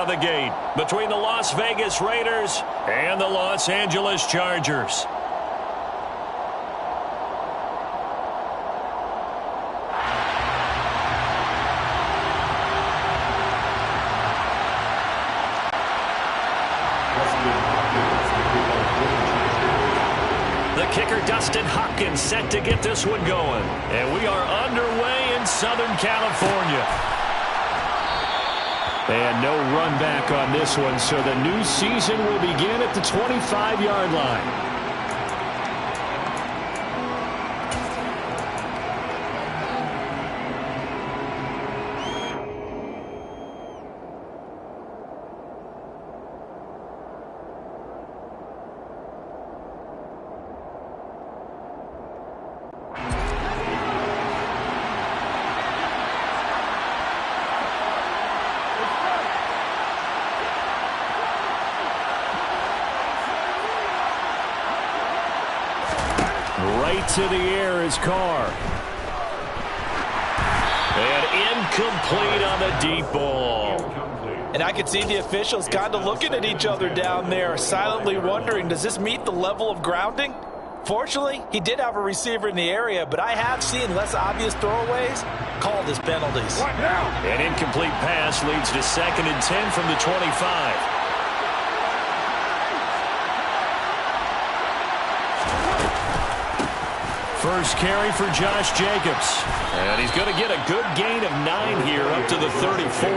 out of the gate between the Las Vegas Raiders and the Los Angeles Chargers. The kicker, Dustin Hopkins, set to get this one going. And we are underway in Southern California. And no run back on this one, so the new season will begin at the 25-yard line. Right to the air is Carr. And incomplete on the deep ball. And I could see the officials kind of looking at each other down there, silently wondering, does this meet the level of grounding? Fortunately, he did have a receiver in the area, but I have seen less obvious throwaways called as penalties. An incomplete pass leads to 2nd and 10 from the 25. First carry for Josh Jacobs. And he's going to get a good gain of 9 here up to the 34.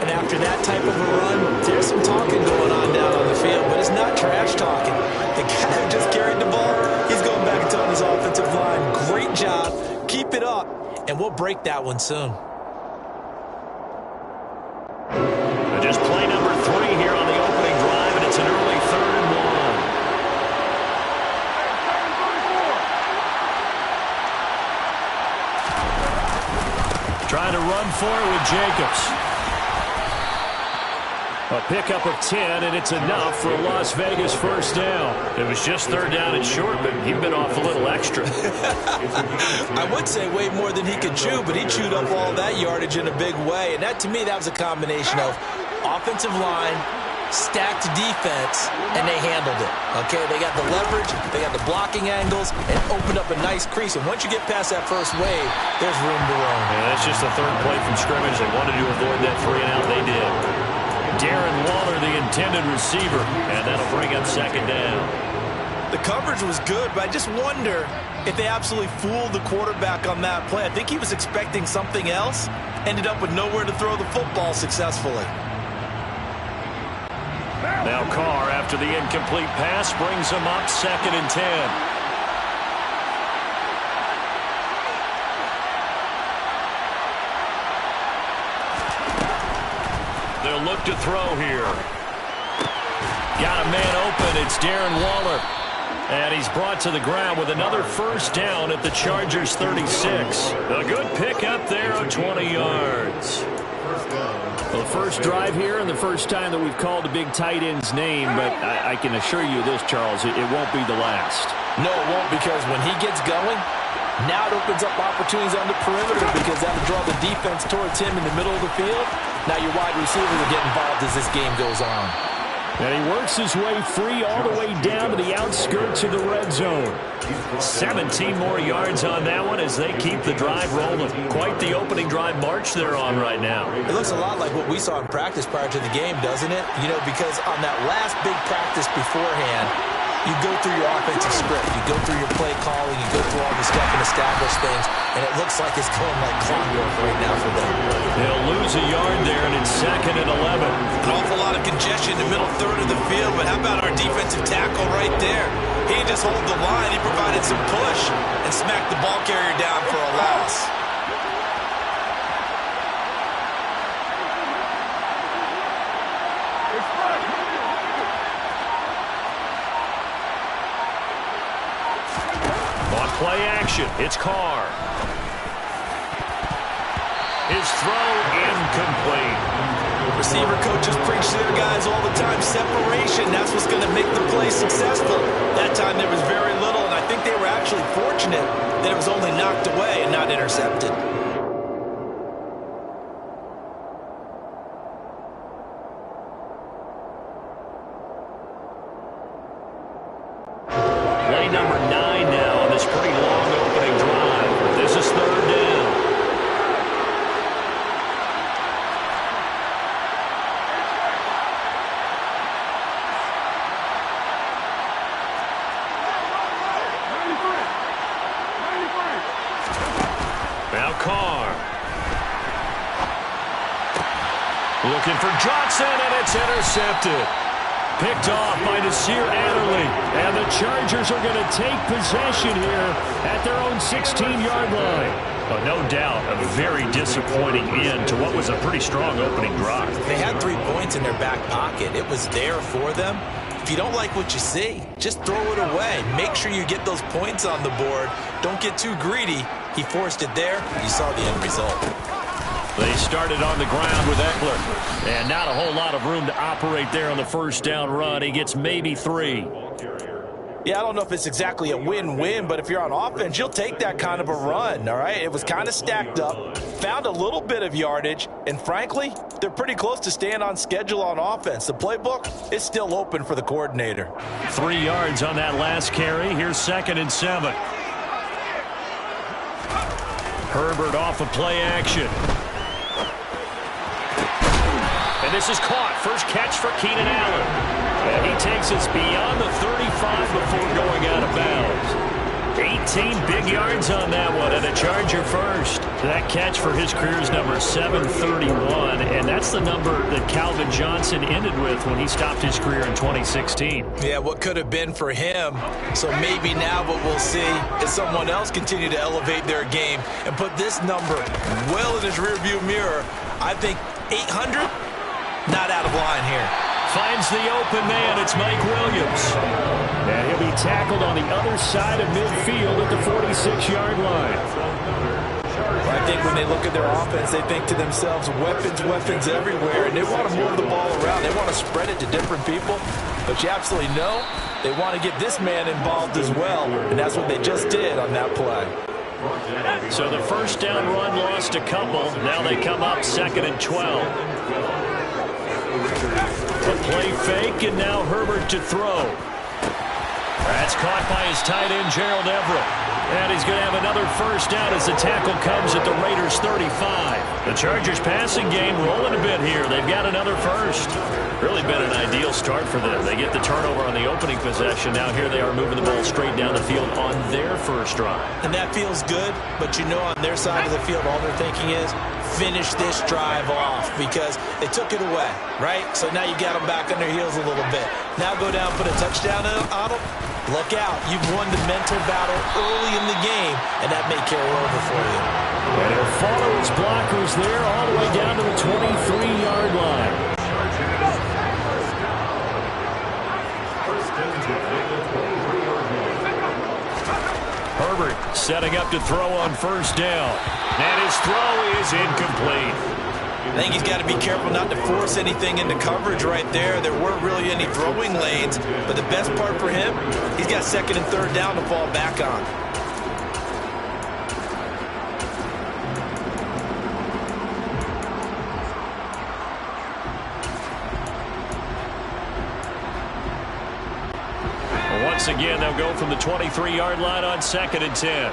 And after that type of a run, there's some talking going on down on the field, but it's not trash talking. The guy who just carried the ball, he's going back and telling his offensive line, great job, keep it up, and we'll break that one soon. Just play number 3 here on the opening drive, and it's an early 3rd and 1. Trying to run for it with Jacobs. A pickup of 10, and it's enough for a Las Vegas first down. It was just 3rd down and short, but he bit off a little extra. I would say way more than he could chew, but he chewed up all that yardage in a big way. And that, to me, that was a combination of offensive line, stacked defense, and they handled it. Okay, they got the leverage, they got the blocking angles, and opened up a nice crease. And once you get past that first wave, there's room to roam. Yeah, that's just the 3rd play from scrimmage. They wanted to avoid that 3-and-out. They did. Darren Waller, the intended receiver, and that'll bring up 2nd down. The coverage was good, but I just wonder if they absolutely fooled the quarterback on that play. I think he was expecting something else, ended up with nowhere to throw the football successfully. Now Carr, after the incomplete pass, brings him up 2nd and 10. They'll look to throw here. Got a man open. It's Darren Waller. And he's brought to the ground with another first down at the Chargers 36. A good pickup there of 20 yards. Well, the first drive here and the first time that we've called a big tight end's name, but I can assure you this, Charles, it won't be the last. No, it won't, because when he gets going, now it opens up opportunities on the perimeter, because that'll draw the defense towards him in the middle of the field. Now your wide receivers will get involved as this game goes on. And he works his way free all the way down to the outskirts of the red zone. 17 more yards on that one as they keep the drive rolling. Quite the opening drive march they're on right now. It looks a lot like what we saw in practice prior to the game, doesn't it? You know, because on that last big practice beforehand, you go through your offensive script, you go through your play calling, you go through all the stuff and establish things, and it looks like it's going like clockwork right now for them. They'll lose a yard there, and it's 2nd and 11. An awful lot of congestion in the middle 3rd of the field, but how about our defensive tackle right there? He didn't just hold the line, he provided some push and smacked the ball carrier down for a loss. Play action. It's Carr. His throw incomplete. Receiver coaches preach to their guys all the time. Separation, that's what's going to make the play successful. That time there was very little, and I think they were actually fortunate that it was only knocked away and not intercepted. number 9 now on this pretty long opening drive. This is third down. Now Carr. Looking for Johnson, and it's intercepted. Picked off by Nasir Adderley. And the Chargers are going to take possession here at their own 16-yard line. But no doubt a very disappointing end to what was a pretty strong opening drive. They had 3 points in their back pocket. It was there for them. If you don't like what you see, just throw it away. Make sure you get those points on the board. Don't get too greedy. He forced it there. You saw the end result. They started on the ground with Eckler. And not a whole lot of room to operate there on the first down run. He gets maybe 3. Yeah, I don't know if it's exactly a win-win, but if you're on offense, you'll take that kind of a run, all right? It was kind of stacked up, found a little bit of yardage, and frankly, they're pretty close to staying on schedule on offense. The playbook is still open for the coordinator. 3 yards on that last carry. Here's 2nd and 7. Herbert off of play action. And this is caught. First catch for Keenan Allen. And he takes us beyond the 35 before going out of bounds. 18 big yards on that one, and a Charger first. That catch for his career's number 731, and that's the number that Calvin Johnson ended with when he stopped his career in 2016. Yeah, what could have been for him. So maybe now what we'll see is someone else continue to elevate their game and put this number well in his rearview mirror. I think 800, not out of line here. Finds the open man. It's Mike Williams. And he'll be tackled on the other side of midfield at the 46-yard line. I think when they look at their offense, they think to themselves, weapons everywhere, and they want to move the ball around. They want to spread it to different people. But you absolutely know they want to get this man involved as well, and that's what they just did on that play. So the first down run lost a couple. Now they come up 2nd and 12. The play fake, and now Herbert to throw. That's caught by his tight end, Gerald Everett. And he's going to have another first down as the tackle comes at the Raiders' 35. The Chargers' passing game rolling a bit here. They've got another first. Really been an ideal start for them. They get the turnover on the opening possession. Now here they are moving the ball straight down the field on their first drive. And that feels good, but you know on their side of the field, all they're thinking is, finish this drive off because they took it away, right? So now you got them back on their heels a little bit. Now go down, put a touchdown on them. Look out. You've won the mental battle early in the game, and that may carry over for you. And he'll follow his blockers there all the way down to the 23-yard line. Herbert setting up to throw on first down. And his throw is incomplete. I think he's got to be careful not to force anything into coverage right there. There weren't really any throwing lanes, but the best part for him, he's got 2nd and 3rd down to fall back on. Once again, they'll go from the 23-yard line on 2nd and 10.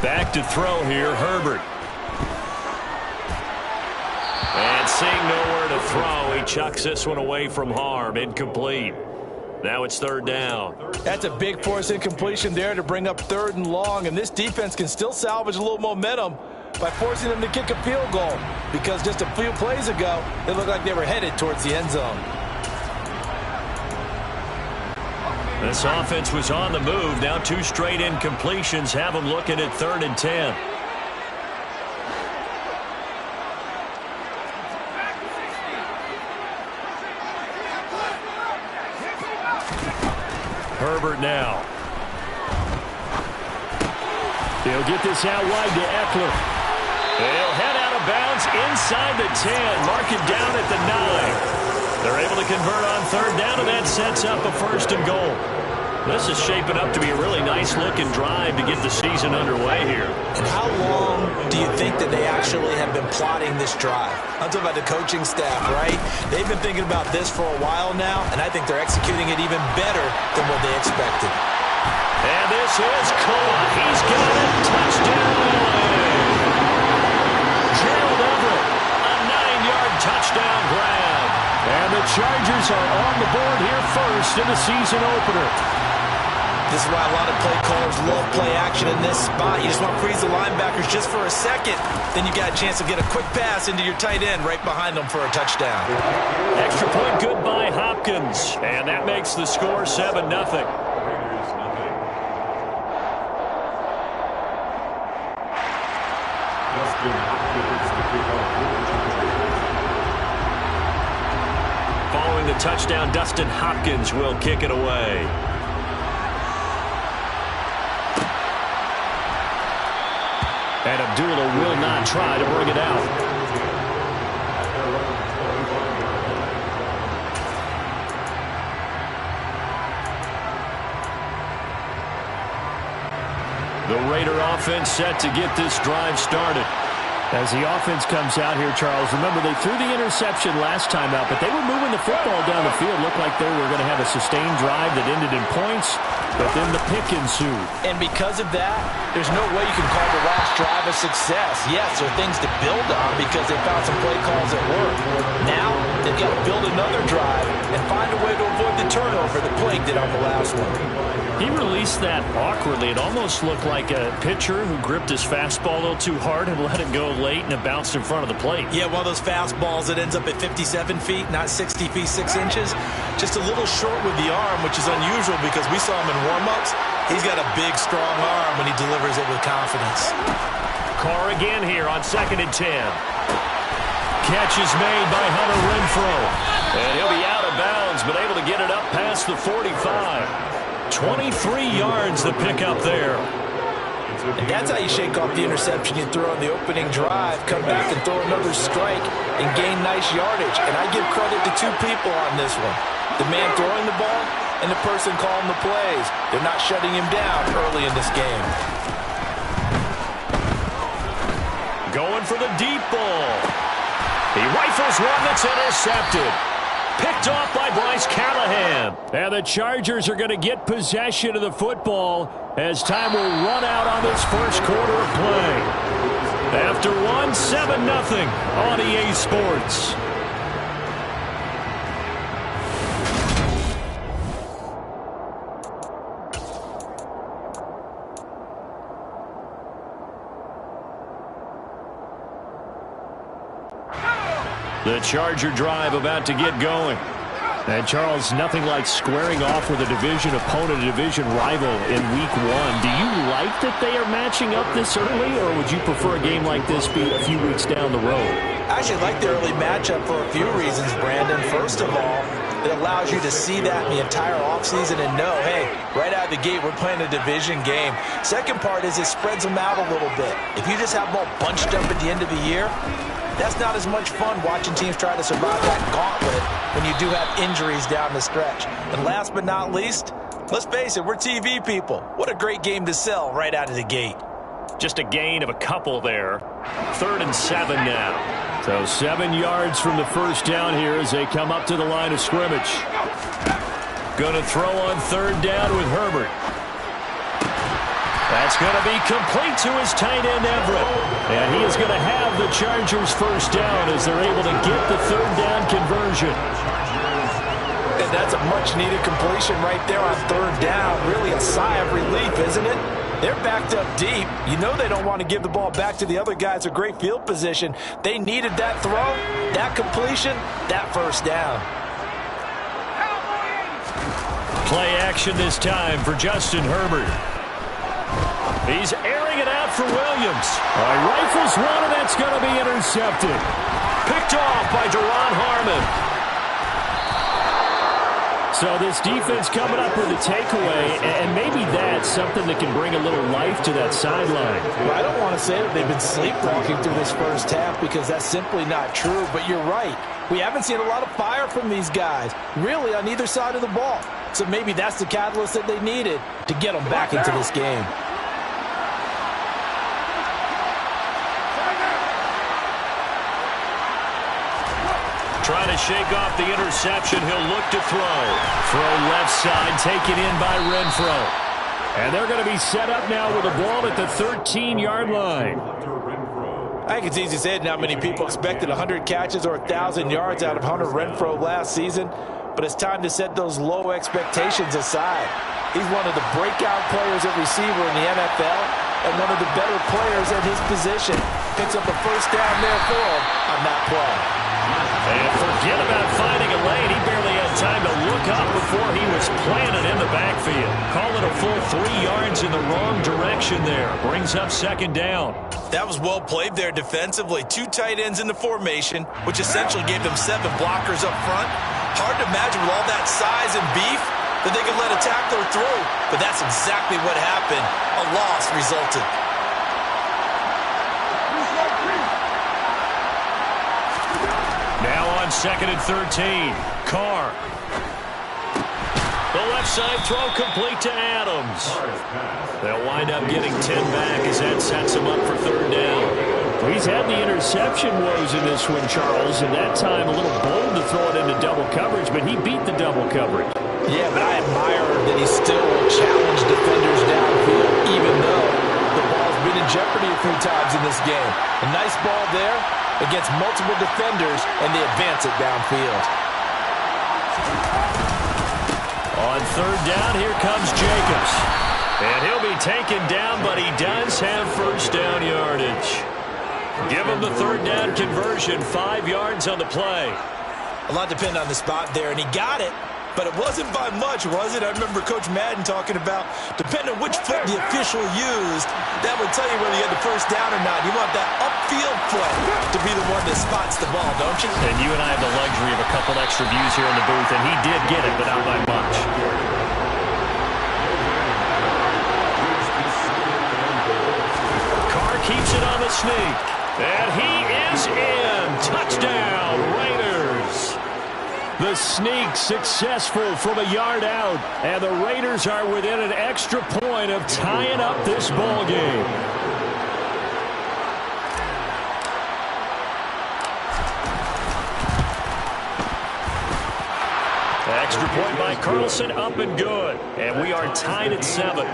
Back to throw here, Herbert. And seeing nowhere to throw, he chucks this one away from harm. Incomplete. Now it's 3rd down. That's a big force incompletion there to bring up 3rd and long, and this defense can still salvage a little momentum by forcing them to kick a field goal because just a few plays ago, it looked like they were headed towards the end zone. This offense was on the move. Now 2 straight incompletions have them looking at 3rd and 10. Herbert now. He'll get this out wide to Eckler. They'll head out of bounds inside the 10. Mark it down at the 9. They're able to convert on 3rd down, and that sets up a 1st and goal. This is shaping up to be a really nice-looking drive to get the season underway here. And how long do you think that they actually have been plotting this drive? I'm talking about the coaching staff, right? They've been thinking about this for a while now, and I think they're executing it even better than what they expected. And this is caught. He's got it. Touchdown, LA. Gerald Everett, a 9-yard touchdown grab. And the Chargers are on the board here first in the season opener. This is why a lot of play callers love play action in this spot. You just want to freeze the linebackers just for a second. Then you got a chance to get a quick pass into your tight end right behind them for a touchdown. Extra point good by Hopkins. And that makes the score 7-0. Following the touchdown, Dustin Hopkins will kick it away. And Abdullah will not try to bring it out. The Raider offense set to get this drive started. As the offense comes out here, Charles, remember they threw the interception last time out, but they were moving the football down the field. Looked like they were going to have a sustained drive that ended in points, but then the pick ensued. And because of that, there's no way you can call the last drive a success. Yes, there are things to build on because they found some play calls that work. Now, they've got to build another drive and find a way to avoid the turnover that plagued it on the last one. He released that awkwardly. It almost looked like a pitcher who gripped his fastball a little too hard and let it go late, and it bounced in front of the plate. Yeah, one of those fastballs that ends up at 57 feet, not 60 feet, 6 inches. Just a little short with the arm, which is unusual because we saw him in warm-ups. He's got a big, strong arm when he delivers it with confidence. Carr again here on 2nd and 10. Catch is made by Hunter Renfrow. And he'll be out of bounds, but able to get it up past the 45. 23 yards the pick up there. And that's how you shake off the interception you throw in the opening drive, come back and throw another strike and gain nice yardage. And I give credit to two people on this one. The man throwing the ball and the person calling the plays. They're not shutting him down early in this game. Going for the deep ball. He rifles one that's intercepted. Picked off by Bryce Callahan. And the Chargers are going to get possession of the football as time will run out on this first quarter of play. After 7-0 on EA Sports. The Charger drive about to get going. And, Charles, nothing like squaring off with a division opponent, a division rival in Week 1. Do you like that they are matching up this early, or would you prefer a game like this be a few weeks down the road? I actually like the early matchup for a few reasons, Brandon. First of all, it allows you to see that in the entire offseason and know, hey, right out of the gate, we're playing a division game. Second part is it spreads them out a little bit. If you just have them all bunched up at the end of the year, that's not as much fun watching teams try to survive that gauntlet when you do have injuries down the stretch. And last but not least, let's face it, we're TV people. What a great game to sell right out of the gate. Just a gain of a couple there. 3rd and 7 now. So 7 yards from the first down here as they come up to the line of scrimmage. Going to throw on 3rd down with Herbert. That's going to be complete to his tight end, Everett. And he is going to have the Chargers first down as they're able to get the 3rd down conversion. And that's a much-needed completion right there on 3rd down. Really a sigh of relief, isn't it? They're backed up deep. You know they don't want to give the ball back to the other guys. A great field position. They needed that throw, that completion, that first down. Play action this time for Justin Herbert. He's airing it out for Williams. Rifles one, and that's going to be intercepted. Picked off by Duron Harmon. So this defense coming up with a takeaway, and maybe that's something that can bring a little life to that sideline. Well, I don't want to say that they've been sleepwalking through this first half because that's simply not true, but you're right. We haven't seen a lot of fire from these guys, really, on either side of the ball. So maybe that's the catalyst that they needed to get them back into this game. Trying to shake off the interception. He'll look to throw. Throw left side, taken in by Renfro. And they're going to be set up now with the ball at the 13-yard line. I think it's easy to say it. Not many people expected 100 catches or 1,000 yards out of Hunter Renfro last season. But it's time to set those low expectations aside. He's one of the breakout players at receiver in the NFL and one of the better players at his position. Picks up a first down there for him on that play. And forget about finding a lane. He barely had time to look up before he was planted in the backfield. Call it a full 3 yards in the wrong direction there. Brings up second down. That was well played there defensively. 2 tight ends in the formation, which essentially gave them 7 blockers up front. Hard to imagine with all that size and beef that they could let a tackler through. But that's exactly what happened. A loss resulted. Now on 2nd and 13. Carr. The left side throw complete to Adams. They'll wind up getting 10 back as that sets him up for 3rd down. He's had the interception woes in this one, Charles, and that time a little bold to throw it into double coverage, but he beat the double coverage. Yeah, but I admire that he still will challenge defenders downfield, even though the ball's been in jeopardy a few times in this game. A nice ball there against multiple defenders, and they advance it downfield. On 3rd down, here comes Jacobs. And he'll be taken down, but he does have first down yardage. Give him the 3rd down conversion, 5 yards on the play. A lot depended on the spot there, and he got it, but it wasn't by much, was it? I remember Coach Madden talking about, depending on which foot the official used, that would tell you whether you had the first down or not. You want that upfield foot to be the one that spots the ball, don't you? And you and I have the luxury of a couple extra views here in the booth, and he did get it, but not by much. Carr keeps it on the sneak. And he is in. Touchdown, Raiders. The sneak successful from a yard out. And the Raiders are within an extra point of tying up this ball game. Extra point by Carlson, up and good. And we are tied at 7.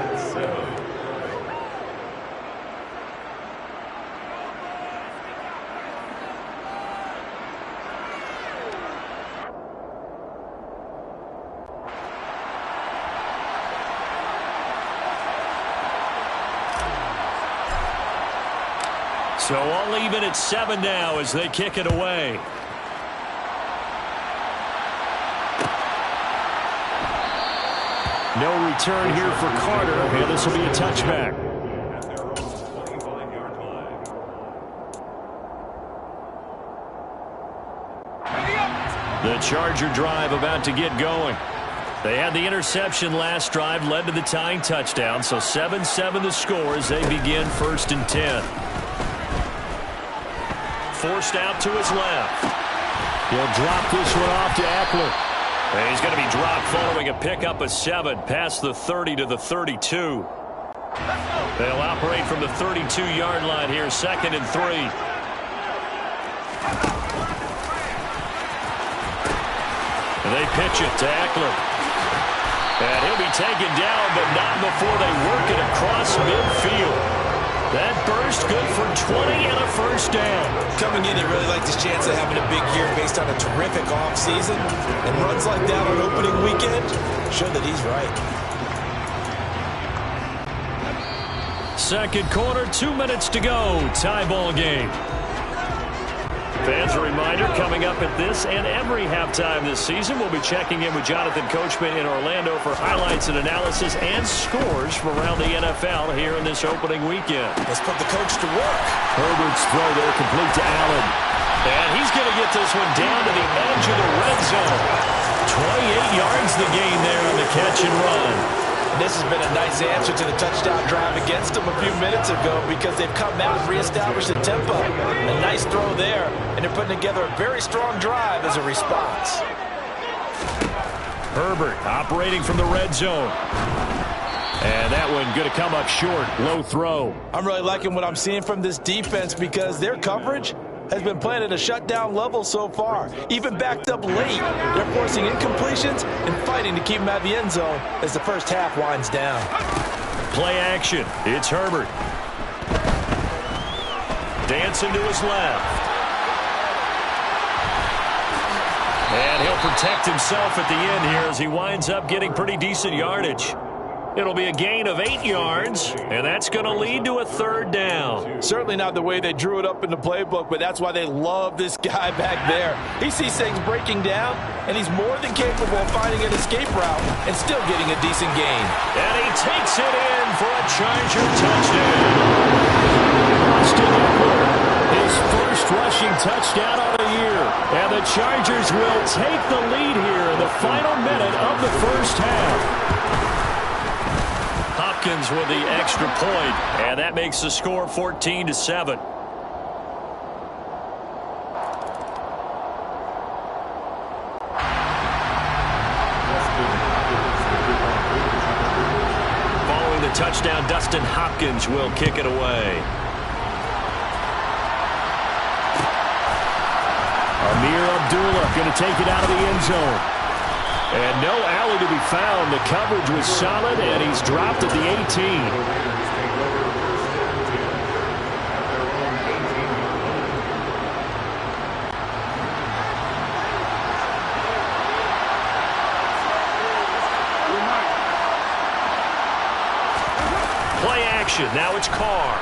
So all even at 7 now as they kick it away. No return here for Carter, and this will be a touchback. The Charger drive about to get going. They had the interception last drive, led to the tying touchdown, so 7-7 the score as they begin 1st and 10. Forced out to his left. He'll drop this one off to Eckler. And he's going to be dropped following a pickup of 7 past the 30 to the 32. They'll operate from the 32-yard line here, 2nd and 3. And they pitch it to Eckler. And he'll be taken down, but not before they work it across midfield. That burst good for 20 and a first down. Coming in, he really liked his chance of having a big year based on a terrific offseason. And runs like that on opening weekend show that he's right. 2nd quarter, 2 minutes to go. Tie ball game. Fans, a reminder, coming up at this and every halftime this season, we'll be checking in with Jonathan Coachman in Orlando for highlights and analysis and scores from around the NFL here in this opening weekend. Let's put the coach to work. Herbert's throw there complete to Allen. And he's going to get this one down to the edge of the red zone. 28 yards the gain there on the catch and run. This has been a nice answer to the touchdown drive against them a few minutes ago because they've come out and reestablished the tempo. A nice throw there, and they're putting together a very strong drive as a response. Herbert operating from the red zone. And that one going to come up short. Low throw. I'm really liking what I'm seeing from this defense because their coverage has been playing at a shutdown level so far. Even backed up late, they're forcing incompletions and fighting to keep them out of the end zone as the first half winds down. Play action. It's Herbert. Dancing to his left. And he'll protect himself at the end here as he winds up getting pretty decent yardage. It'll be a gain of 8 yards, and that's going to lead to a third down. Certainly not the way they drew it up in the playbook, but that's why they love this guy back there. He sees things breaking down, and he's more than capable of finding an escape route and still getting a decent gain. And he takes it in for a Charger touchdown. Austin Ekeler, his first rushing touchdown of the year. And the Chargers will take the lead here in the final minute of the first half. Hopkins with the extra point, and that makes the score 14-7. Following the touchdown, Dustin Hopkins will kick it away. Amir Abdullah going to take it out of the end zone. And no alley to be found. The coverage was solid, and he's dropped at the 18. Play action. Now it's Carr.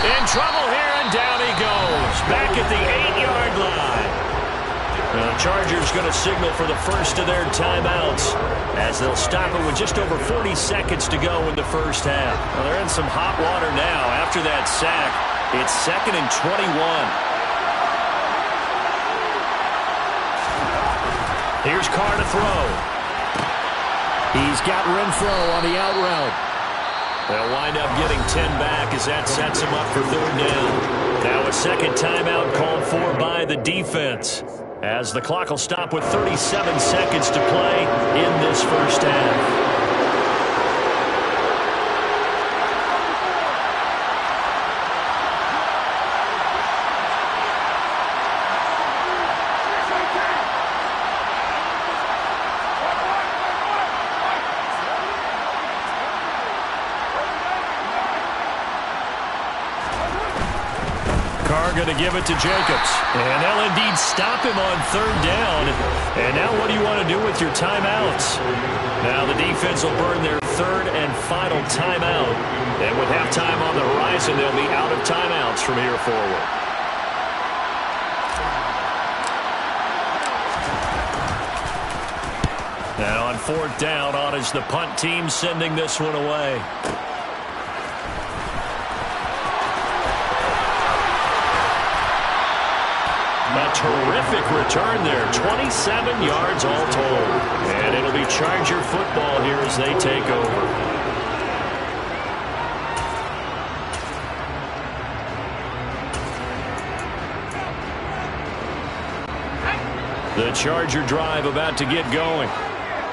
In trouble here, and down he goes. Back at the 8-yard line. The Chargers going to signal for the first of their timeouts as they'll stop it with just over 40 seconds to go in the first half. Well, they're in some hot water now after that sack. It's 2nd and 21. Here's Carr to throw. He's got Renfro on the out route. They'll wind up getting 10 back as that sets him up for third down. Now a second timeout called for by the defense, as the clock will stop with 37 seconds to play in this first half. Carr going to give it to Jacobs. And they'll indeed stop him on third down. And now what do you want to do with your timeouts? Now the defense will burn their third and final timeout. And with halftime on the horizon, they'll be out of timeouts from here forward. Now on fourth down, on is the punt team sending this one away. A terrific return there, 27 yards all told. And it'll be Charger football here as they take over. The Charger drive about to get going.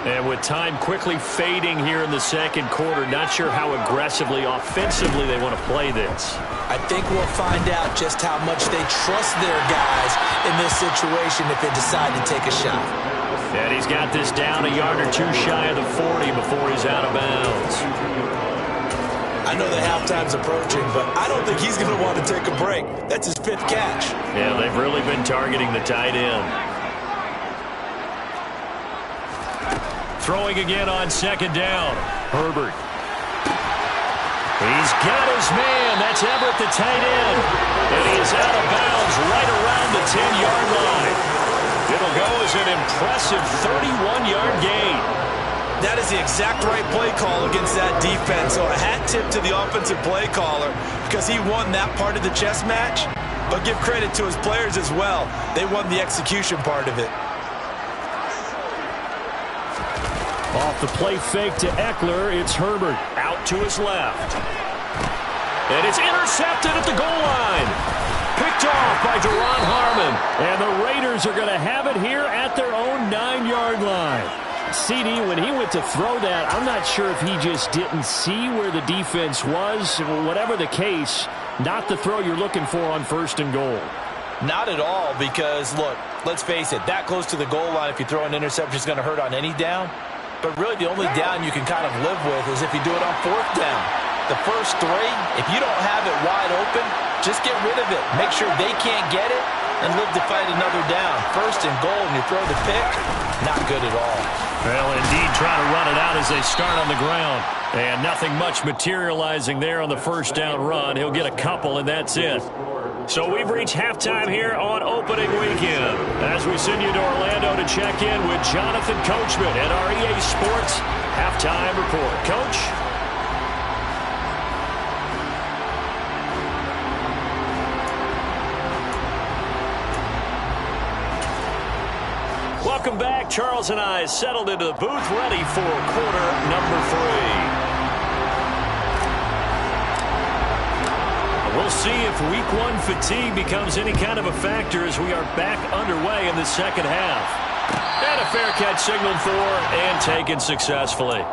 And with time quickly fading here in the second quarter, not sure how aggressively, offensively they want to play this. I think we'll find out just how much they trust their guys in this situation if they decide to take a shot. And he's got this down a yard or two shy of the 40 before he's out of bounds. I know the halftime's approaching, but I don't think he's going to want to take a break. That's his 5th catch. Yeah, they've really been targeting the tight end. Throwing again on second down. Herbert. He's got his man. That's Everett, the tight end. And he is out of bounds right around the 10-yard line. It'll go as an impressive 31-yard gain. That is the exact right play call against that defense. So a hat tip to the offensive play caller because he won that part of the chess match. But give credit to his players as well. They won the execution part of it. Off the play fake to Eckler, it's Herbert out to his left. And it's intercepted at the goal line. Picked off by Duron Harmon. And the Raiders are going to have it here at their own 9-yard line. CD, when he went to throw that, I'm not sure if he just didn't see where the defense was. Whatever the case, not the throw you're looking for on 1st and goal. Not at all, because, look, let's face it, that close to the goal line, if you throw an interception, is going to hurt on any down. But really, the only down you can kind of live with is if you do it on 4th down. The first 3, if you don't have it wide open, just get rid of it. Make sure they can't get it and live to fight another down. 1st and goal, and you throw the pick, not good at all. Well, indeed, trying to run it out as they start on the ground. And nothing much materializing there on the 1st down run. He'll get a couple, and that's it. So we've reached halftime here on opening weekend as we send you to Orlando to check in with Jonathan Coachman at our EA Sports Halftime Report. Coach? Welcome back. Charles and I settled into the booth, ready for quarter number 3. We'll see if week 1 fatigue becomes any kind of a factor as we are back underway in the second half. And a fair catch signaled for and taken successfully.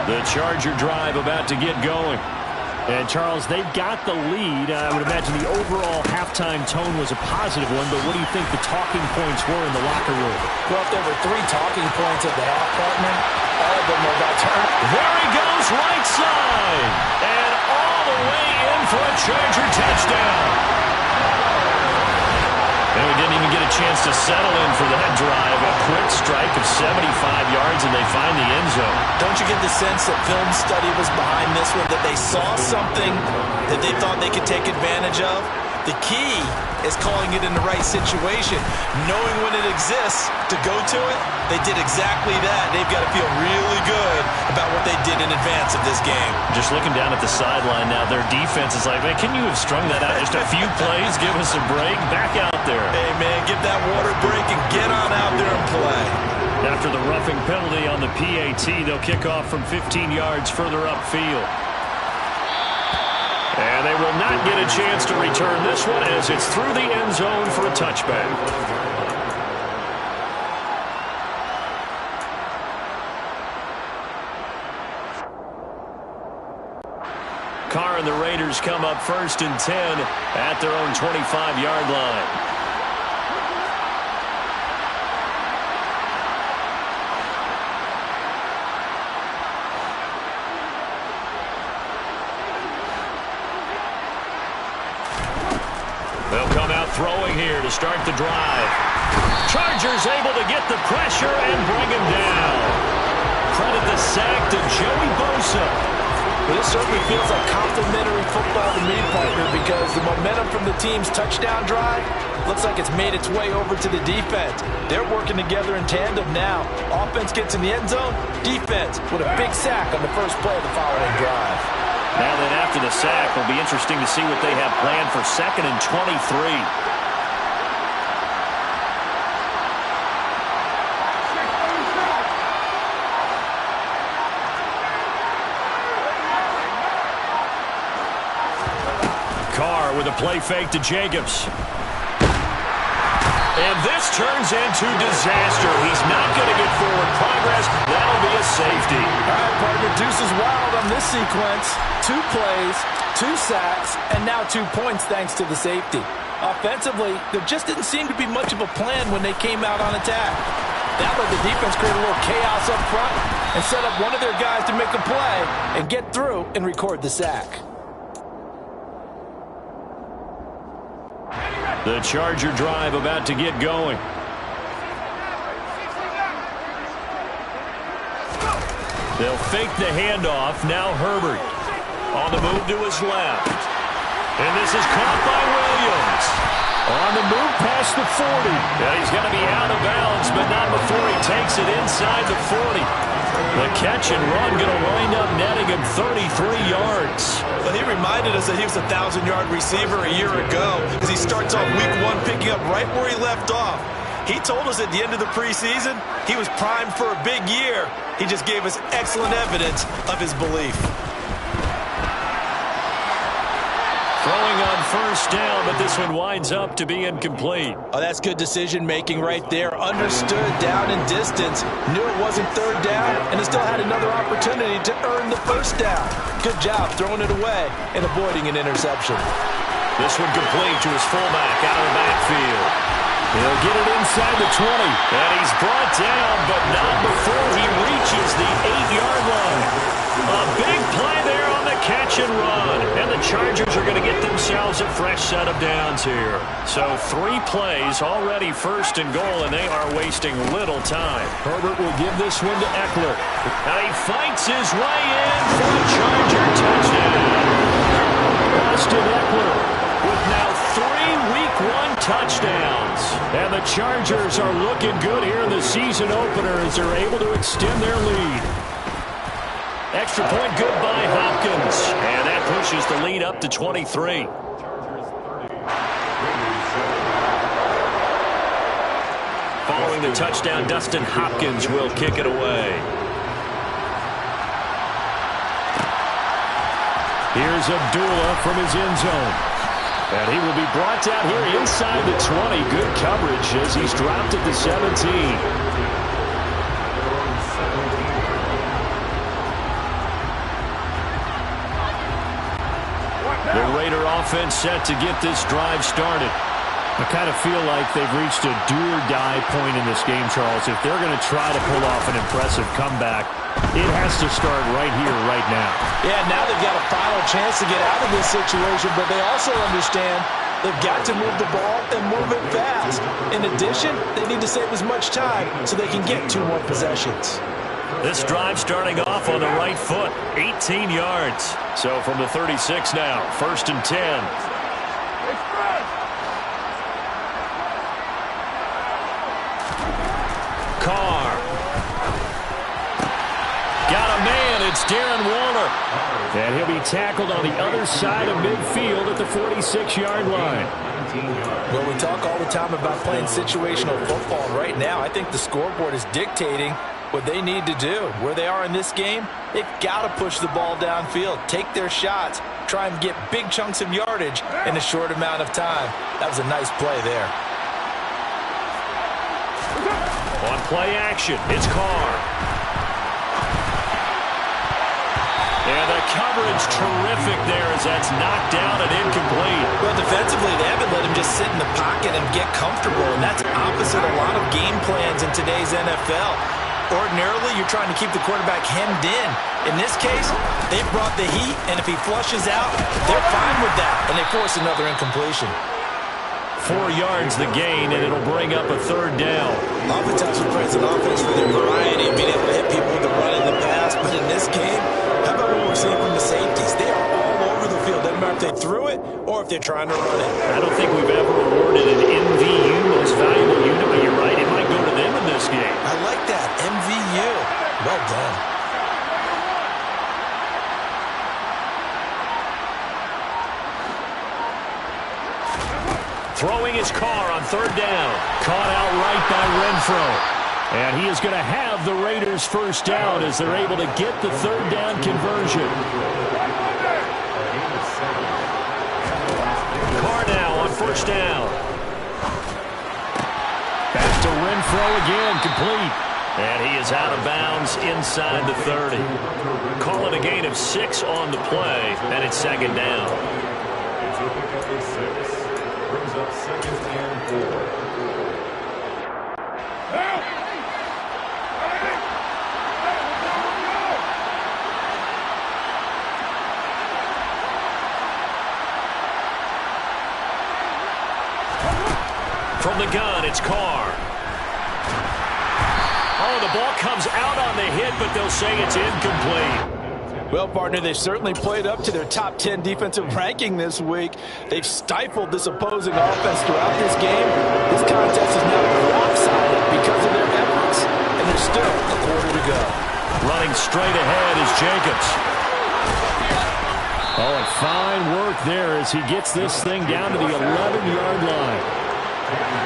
The Charger drive about to get going. And, Charles, they've got the lead. I would imagine the overall halftime tone was a positive one, but what do you think the talking points were in the locker room? Well, if there were 3 talking points at the half, partner, all of them were about turn. There he goes, right side. And all the way in for a Charger touchdown. And we didn't even get a chance to settle in for that drive. A quick strike of 75 yards, and they find the end zone. Don't you get the sense that film study was behind this one, that they saw something that they thought they could take advantage of? The key is calling it in the right situation. Knowing when it exists to go to it, they did exactly that. They've got to feel really good about what they did in advance of this game. Just looking down at the sideline now, their defense is like, man, can you have strung that out just a few plays? Give us a break. Back out there. Hey, man, give that water break and get on out there and play. After the roughing penalty on the PAT, they'll kick off from 15 yards further upfield. And they will not get a chance to return this one as it's through the end zone for a touchback. Carr and the Raiders come up 1st and 10 at their own 25-yard line. They'll come out throwing here to start the drive. Chargers able to get the pressure and bring him down. Credit the sack to Joey Bosa. Well, this certainly feels like complimentary football to me, partner, because the momentum from the team's touchdown drive looks like it's made its way over to the defense. They're working together in tandem now. Offense gets in the end zone. Defense with a big sack on the first play of the following drive. Now then, after the sack, it'll be interesting to see what they have planned for 2nd and 23. Carr with a play fake to Jacobs. And this turns into disaster. He's not going to get forward progress. That'll be a safety. All right, partner, deuce is wild on this sequence. 2 plays, 2 sacks, and now 2 points thanks to the safety. Offensively, there just didn't seem to be much of a plan when they came out on attack. That let the defense create a little chaos up front and set up one of their guys to make a play and get through and record the sack. The Charger drive about to get going. They'll fake the handoff. Now Herbert on the move to his left. And this is caught by Williams. On the move past the 40. Yeah, he's going to be out of bounds, but not before he takes it inside the 40. The catch and run going to wind up netting him 33 yards. But he reminded us that he was a 1,000-yard receiver a year ago as he starts off week 1 picking up right where he left off. He told us at the end of the preseason he was primed for a big year. He just gave us excellent evidence of his belief. Throwing on first down, but this one winds up to be incomplete. Oh, that's good decision-making right there. Understood down and distance. Knew it wasn't third down, and he still had another opportunity to earn the first down. Good job throwing it away and avoiding an interception. This one complete to his fullback out of the backfield. He'll get it inside the 20. And he's brought down, but not before he reaches the 8-yard line. A big play there on the catch and run. And the Chargers are going to get themselves a fresh set of downs here. So 3 plays, already first and goal, and they are wasting little time. Herbert will give this one to Eckler. And he fights his way in for the Charger touchdown. Austin Eckler with now 3 Week 1 touchdowns. And the Chargers are looking good here in the season opener as they're able to extend their lead. Extra point good by Hopkins. And that pushes the lead up to 23. Following the touchdown, Dustin Hopkins will kick it away. Here's Abdullah from his end zone. And he will be brought down here inside the 20. Good coverage as he's dropped at the 17. The Raider offense set to get this drive started. I kind of feel like they've reached a do-or-die point in this game, Charles. If they're going to try to pull off an impressive comeback, it has to start right here, right now. Yeah, now they've got a final chance to get out of this situation, but they also understand they've got to move the ball and move it fast. In addition, they need to save as much time so they can get 2 more possessions. This drive starting off on the right foot, 18 yards. So from the 36 now, 1st and 10. Carr. Got a man, it's Darren Waller. And he'll be tackled on the other side of midfield at the 46-yard line. Well, we talk all the time about playing situational football. Right now, I think the scoreboard is dictating what they need to do. Where they are in this game, they've got to push the ball downfield, take their shots, try and get big chunks of yardage in a short amount of time. That was a nice play there. On play action, it's Carr. And the coverage terrific there as that's knocked down and incomplete. Well, defensively, they haven't let him just sit in the pocket and get comfortable, and that's opposite a lot of game plans in today's NFL. Ordinarily, you're trying to keep the quarterback hemmed in. In this case, they've brought the heat, and if he flushes out, they're fine with that, and they force another incompletion. 4 yards the gain, and it'll bring up a 3rd down. Oftentimes we praise an offense for their variety of being able to hit people with the run in the pass, but in this game, how about what we're seeing from the safeties? They are all over the field. Doesn't matter if they threw it or if they're trying to run it. I don't think we've ever awarded an MVU, most valuable unit, but you're right, it might go to them in this game. I like that, MVU. Well done. Throwing his Carr on 3rd down. Caught outright by Renfro. And he is going to have the Raiders' first down as they're able to get the 3rd down conversion. Carr now on 1st down. Back to Renfro again, complete. And he is out of bounds inside the 30. Call it a gain of 6 on the play, and it's 2nd down. Brings up 2nd and 4. From the gun, it's Carr. Oh, the ball comes out on the hit, but they'll say it's incomplete. Well, partner, they've certainly played up to their top 10 defensive ranking this week. They've stifled this opposing offense throughout this game. This contest is now lopsided because of their efforts, and there's still a quarter to go. Running straight ahead is Jacobs. Oh, and fine work there as he gets this thing down to the 11-yard line.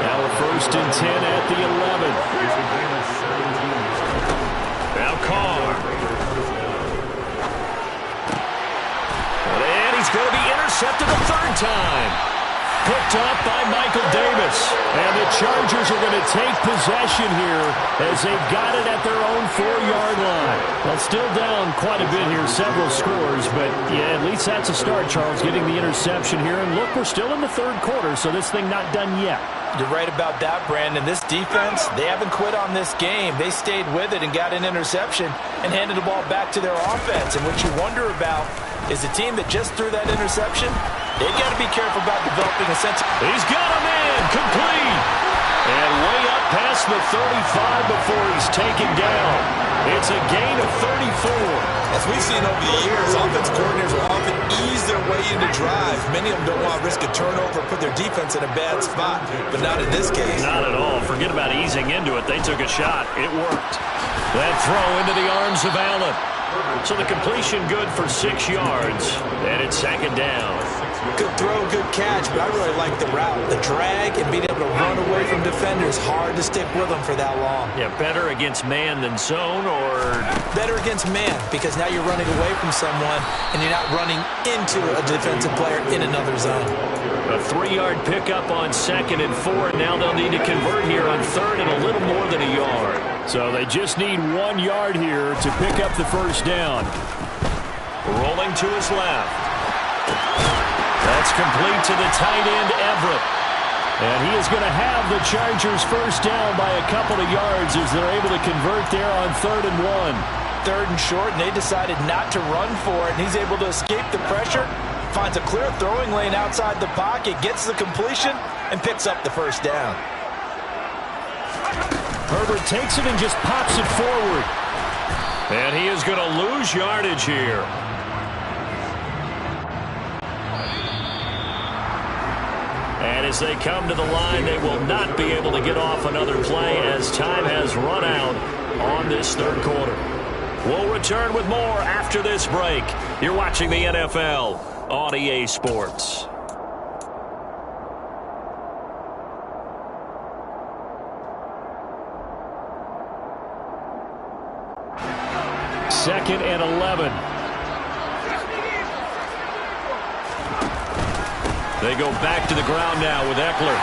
Now a 1st and 10 at the 11. Now Carr. And he's going to be intercepted a 3rd time. Picked up by Michael Davis. And the Chargers are going to take possession here as they've got it at their own 4-yard line. Well, still down quite a bit here, several scores, but yeah, at least that's a start, Charles, getting the interception here. And look, we're still in the 3rd quarter, so this thing not done yet. You're right about that, Brandon. This defense, they haven't quit on this game. They stayed with it and got an interception and handed the ball back to their offense. And what you wonder about is the team that just threw that interception, they've got to be careful about developing a sense. He's got a man, complete. And way up past the 35 before he's taken down. It's a gain of 34. As we've seen over the years, offense coordinators will often ease their way into drives. Many of them don't want to risk a turnover or put their defense in a bad spot, but not in this case. Not at all. Forget about easing into it. They took a shot. It worked. That throw into the arms of Allen. So the completion good for 6 yards, and it's 2nd down. Good throw, good catch, but I really like the route. The drag and being able to run away from defenders, hard to stick with them for that long. Yeah, better against man than zone, or? Better against man, because now you're running away from someone, and you're not running into a defensive player in another zone. A 3-yard pickup on 2nd and 4. Now they'll need to convert here on 3rd and a little more than a yard. So they just need 1 yard here to pick up the 1st down. Rolling to his left. That's complete to the tight end, Everett. And he is going to have the Chargers 1st down by a couple of yards as they're able to convert there on 3rd and 1. 3rd and short, and they decided not to run for it, and he's able to escape the pressure, finds a clear throwing lane outside the pocket, gets the completion, and picks up the 1st down. Herbert takes it and just pops it forward. And he is going to lose yardage here. And as they come to the line, they will not be able to get off another play as time has run out on this 3rd quarter. We'll return with more after this break. You're watching the NFL on EA Sports. Second and 11. They go back to the ground now with Eckler.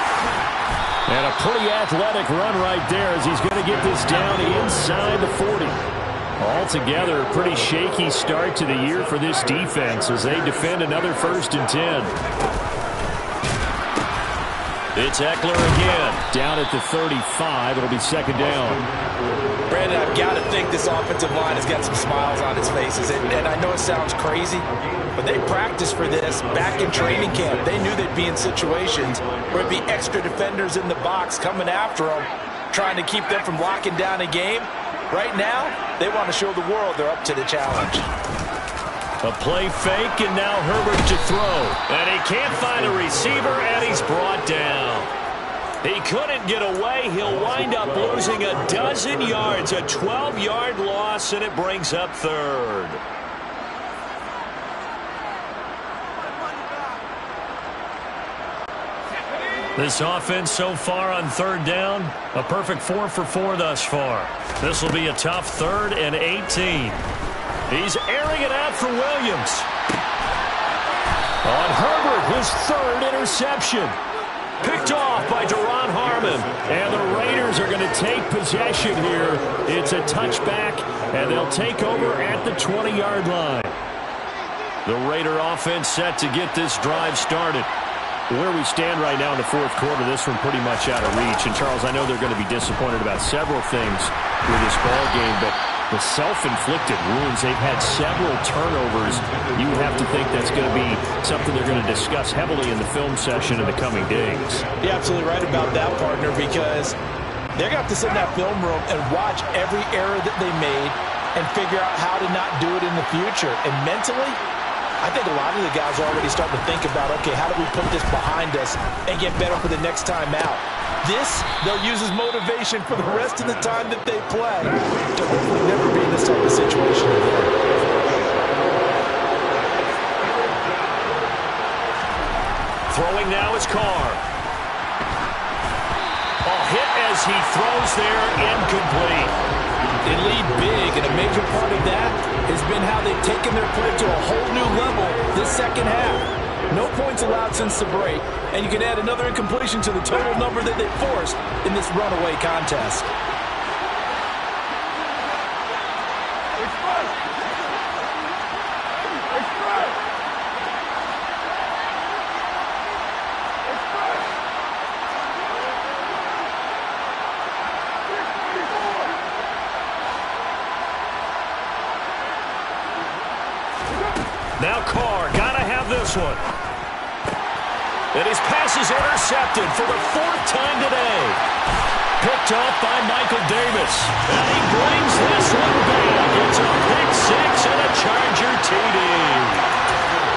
And a pretty athletic run right there as he's going to get this down inside the 40. Altogether, a pretty shaky start to the year for this defense as they defend another 1st and 10. It's Eckler again. Down at the 35. It'll be 2nd down. Brandon, I've got to think this offensive line has got some smiles on its faces. And I know it sounds crazy, but they practiced for this back in training camp. They knew they'd be in situations where it'd be extra defenders in the box coming after them, trying to keep them from locking down a game. Right now, they want to show the world they're up to the challenge. A play fake, and now Herbert to throw. And he can't find a receiver, and he's brought down. He couldn't get away. He'll wind up losing a dozen yards, a 12-yard loss, and it brings up 3rd. This offense so far on 3rd down, a perfect 4 for 4 thus far. This will be a tough 3rd and 18. He's airing it out for Williams. On Herbert, his 3rd interception. Picked off by Duron Harmon. And the Raiders are going to take possession here. It's a touchback, and they'll take over at the 20-yard line. The Raider offense set to get this drive started. Where we stand right now in the 4th quarter, this one pretty much out of reach. And, Charles, I know they're going to be disappointed about several things with this ball game, but the self-inflicted wounds, they've had several turnovers. You have to think that's going to be something they're going to discuss heavily in the film session in the coming days. You're absolutely right about that, partner, because they're going to have to sit in that film room and watch every error that they made and figure out how to not do it in the future. And mentally, I think a lot of the guys are already starting to think about, okay, how do we put this behind us and get better for the next time out? This, they'll use as motivation for the rest of the time that they play to hopefully never be in this type of situation again. Throwing now is Carr. as he throws there, incomplete. They lead big, and a major part of that has been how they've taken their play to a whole new level this second half. No points allowed since the break, and you can add another incompletion to the total number that they forced in this runaway contest. Now Carr, gotta have this one. And his pass is intercepted for the fourth time today. Picked up by Michael Davis. And he brings this one back. It's a pick six and a Charger TD.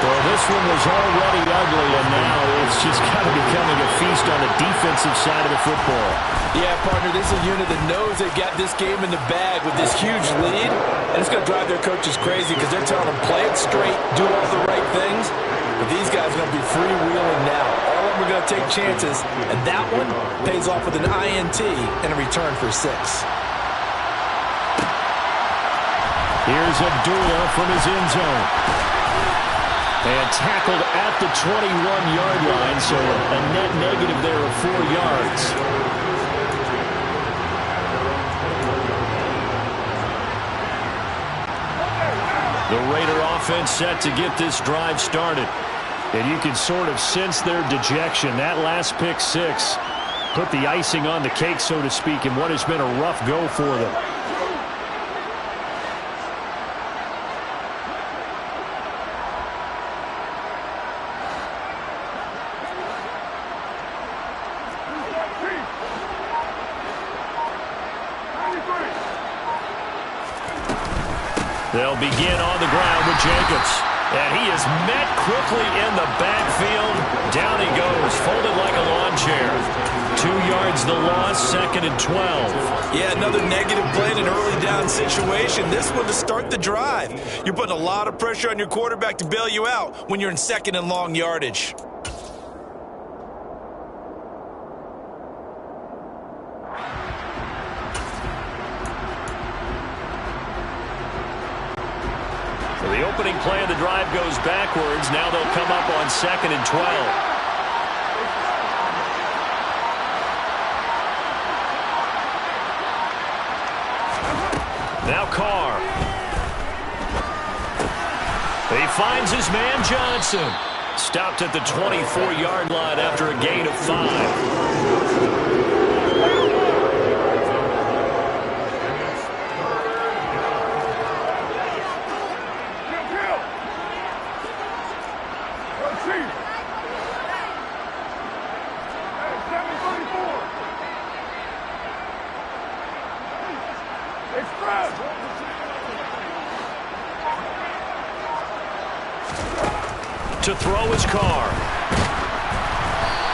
Well, this one was already ugly, and now it's just kind of becoming a feast on the defensive side of the football. Yeah, partner, this is a unit that knows they've got this game in the bag with this huge lead, and it's going to drive their coaches crazy because they're telling them, play it straight, do all the right things, but these guys are going to be freewheeling now. All of them are going to take chances, and that one pays off with an INT and a return for 6. Here's Abdullah from his end zone. And tackled at the 21-yard line, so a net negative there of 4 yards. The Raider offense set to get this drive started. And you can sort of sense their dejection. That last pick six put the icing on the cake, so to speak, in what has been a rough go for them. They'll begin on the ground with Jacobs. And he is met quickly in the backfield. Down he goes, folded like a lawn chair. 2 yards the loss, 2nd and 12. Yeah, another negative play in an early down situation. This one to start the drive. You're putting a lot of pressure on your quarterback to bail you out when you're in 2nd and long yardage. The opening play of the drive goes backwards. Now they'll come up on 2nd and 12. Now Carr. He finds his man Johnson. Stopped at the 24-yard line after a gain of 5. To throw his Carr.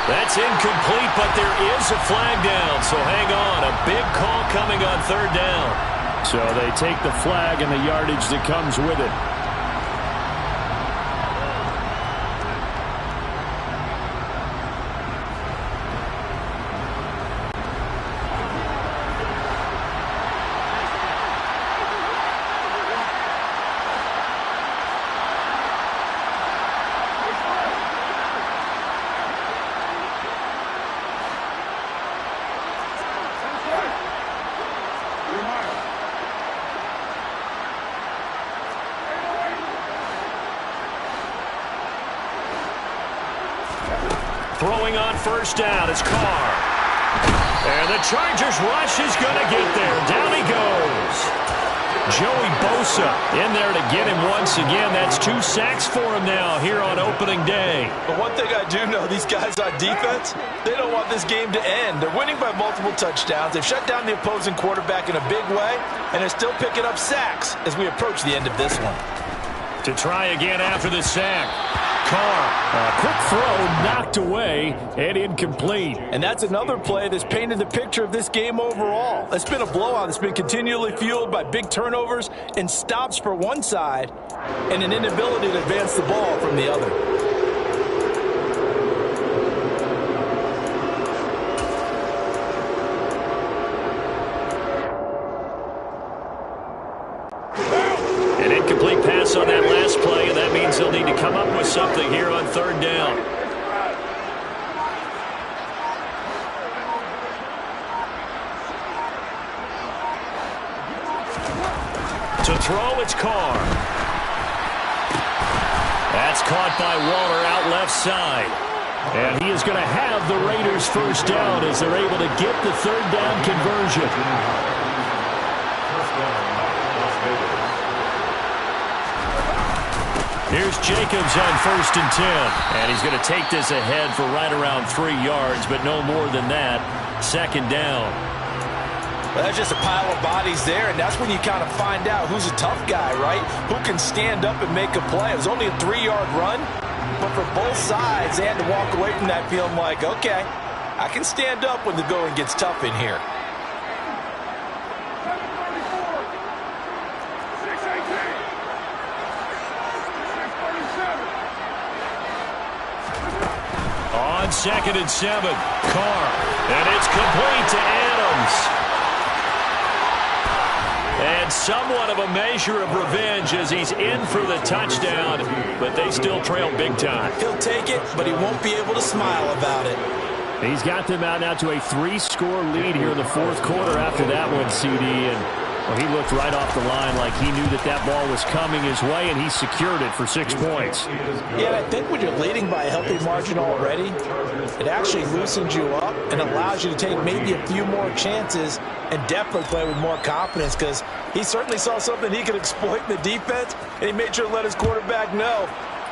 That's incomplete, but there is a flag down, so hang on. A big call coming on 3rd down. So they take the flag and the yardage that comes with it. Throwing on 1st down is Carr. And the Chargers rush is going to get there. Down he goes. Joey Bosa in there to get him once again. That's 2 sacks for him now here on opening day. But one thing I do know, these guys on defense, they don't want this game to end. They're winning by multiple touchdowns. They've shut down the opposing quarterback in a big way, and they're still picking up sacks as we approach the end of this one. To try again after the sack. Carr, a quick throw knocked away and incomplete. And that's another play that's painted the picture of this game overall. It's been a blowout. It's been continually fueled by big turnovers and stops for one side and an inability to advance the ball from the other. they'll need to come up with something here on third down. To throw, it's Carr. That's caught by Waller out left side. And he is going to have the Raiders first down as they're able to get the third down conversion. Here's Jacobs on 1st and 10. And he's going to take this ahead for right around 3 yards, but no more than that. 2nd down. Well, that's just a pile of bodies there, and that's when you kind of find out who's a tough guy, right? Who can stand up and make a play. It was only a 3-yard run, but for both sides, they had to walk away from that feeling like, okay, I can stand up when the going gets tough in here. On 2nd and 7, Carr, and it's complete to Adams. And somewhat of a measure of revenge as he's in for the touchdown, but they still trail big time. He'll take it, but he won't be able to smile about it. He's got them out now to a 3-score lead here in the 4th quarter after that one, CD. And well, he looked right off the line like he knew that that ball was coming his way, and he secured it for 6 points. Yeah, and I think when you're leading by a healthy margin already, it actually loosens you up and allows you to take maybe a few more chances and definitely play with more confidence, because he certainly saw something he could exploit in the defense, and he made sure to let his quarterback know,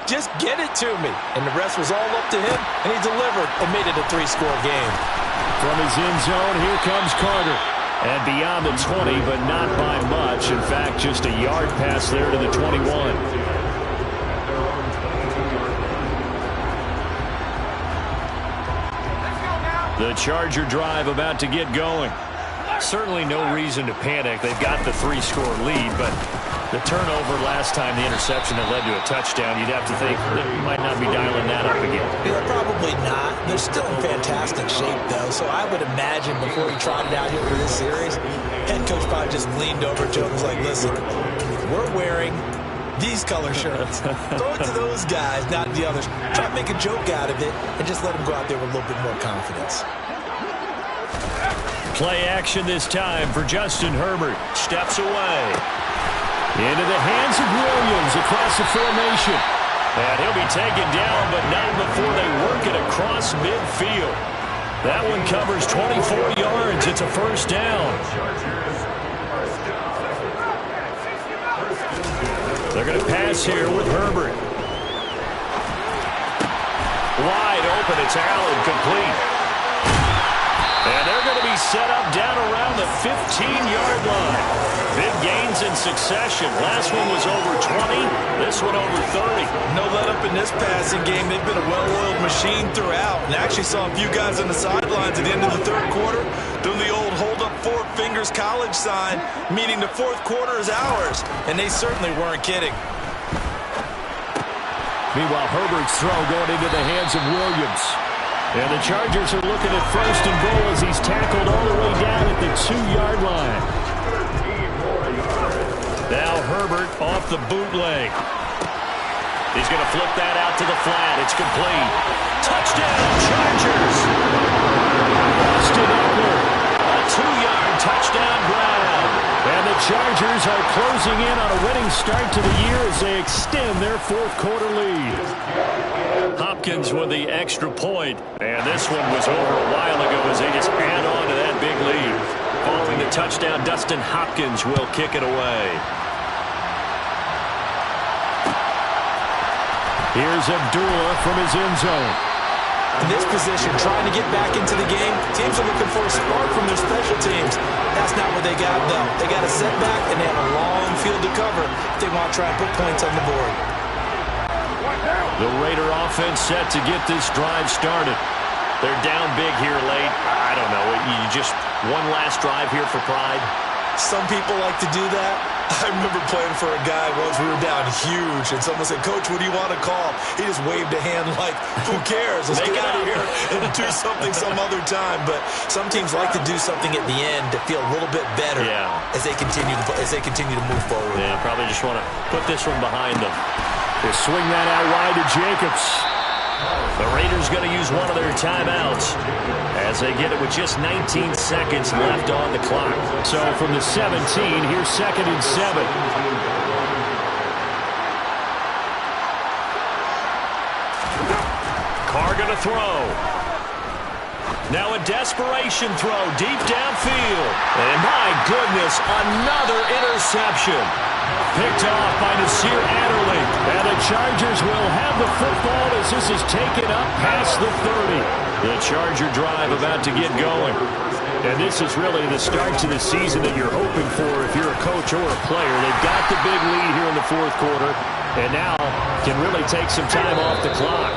just get it to me. And the rest was all up to him, and he delivered and made it a 3-score game. From his end zone, here comes Carter. And beyond the 20, but not by much. In fact, just a yard pass there to the 21. The Charger drive about to get going. Certainly no reason to panic. They've got the 3-score lead, but the turnover last time, the interception that led to a touchdown, you'd have to think they might not be dialing that up again. Yeah, probably not. They're still in fantastic shape, though, so I would imagine before he trotted out here for this series, head coach probably just leaned over to him and was like, listen, we're wearing these color shirts. Throw it to those guys, not the others. Try to make a joke out of it and just let them go out there with a little bit more confidence. Play action this time for Justin Herbert. Steps away. Into the hands of Williams across the formation. And he'll be taken down, but not before they work it across midfield. That one covers 24 yards. It's a first down. They're going to pass here with Herbert. Wide open. It's Allen, complete. And they're going to be set up down around the 15-yard line. Big gains in succession. Last one was over 20. This one over 30. No let up in this passing game. They've been a well-oiled machine throughout. And actually saw a few guys on the sidelines at the end of the 3rd quarter doing the old hold up 4 fingers college sign, meaning the 4th quarter is ours. And they certainly weren't kidding. Meanwhile, Herbert's throw going into the hands of Williams. And the Chargers are looking at 1st and goal as he's tackled all the way down at the 2-yard line. Now Herbert off the bootleg. He's going to flip that out to the flat. It's complete. Touchdown, Chargers! Austin Ekeler, a 2-yard touchdown grab. And the Chargers are closing in on a winning start to the year as they extend their 4th quarter lead. Hopkins with the extra point. And this one was over a while ago as they just add on to that big lead. Following the touchdown, Dustin Hopkins will kick it away. Here's Abdullah from his end zone. In this position, trying to get back into the game, teams are looking for a spark from their special teams. That's not what they got, though. They got a setback, and they have a long field to cover if they want to try and put points on the board. The Raider offense set to get this drive started. They're down big here late. I don't know. You just one last drive here for pride. Some people like to do that. I remember playing for a guy once. We were down huge, and someone said, Coach, what do you want to call? He just waved a hand like, who cares? Let's get out of here and do something some other time. But some teams like to do something at the end to feel a little bit better as they continue to move forward. Yeah, probably just want to put this one behind them. They swing that out wide to Jacobs. The Raiders going to use one of their timeouts as they get it with just 19 seconds left on the clock. So from the 17, here's 2nd and 7. Carr going to throw. Now a desperation throw deep downfield. And my goodness, another interception. Picked off by Nasir Adderley. And the Chargers will have the football as this is taken up past the 30. The Charger drive about to get going. And this is really the start to the season that you're hoping for if you're a coach or a player. They've got the big lead here in the 4th quarter and now can really take some time off the clock.